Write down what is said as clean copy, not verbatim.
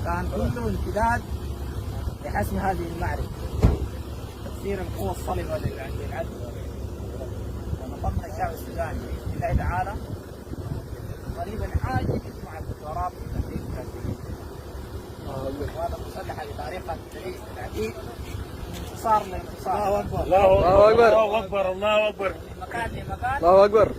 كان كله امتداد لحسم هذه المعركة، تكسير القوى الصلبة للعدو. ونطمن الشعب السوداني بإذن الله تعالى قريبا عاجل مع الدكتوراه في تحرير الفلسطينيين. وهذا مسلحة بطريقة تعيش بالعديد انتصار لانتصار. الله اكبر الله اكبر الله اكبر من مكان لمكان. الله اكبر.